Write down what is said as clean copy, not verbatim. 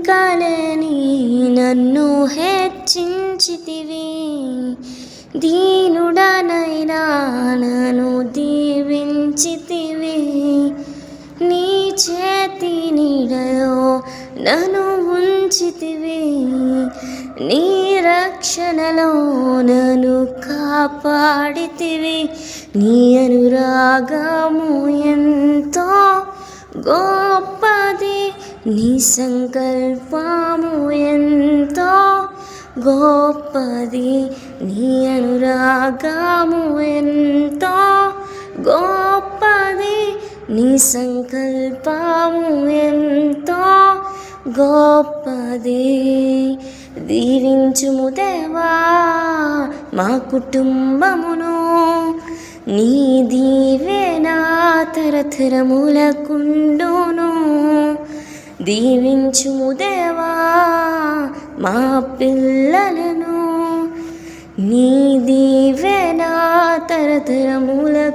లెక్కలేని నన్ను హెచ్చించితివి, దీనుడనైనా నన్ను దీవించితివి. నీ చేతి నీడలో నన్ను ఉంచితివి, నీ రక్షణలో నన్ను కాపాడితివి. నీ అనురాగము ఎంతో గొప్పది, నీ సంకల్పము ఎంతో గొప్పది. నీ అనురాగము ఎంతో గొప్పది, నీ సంకల్పము ఎంతో గొప్పది. దీవించుము దేవా మా కుటుంబమును, నీ దీవెన తరతరములకుండును. దీవించుము దేవా మా పిల్లలను, నీ దీవెన తరతరములకుండును.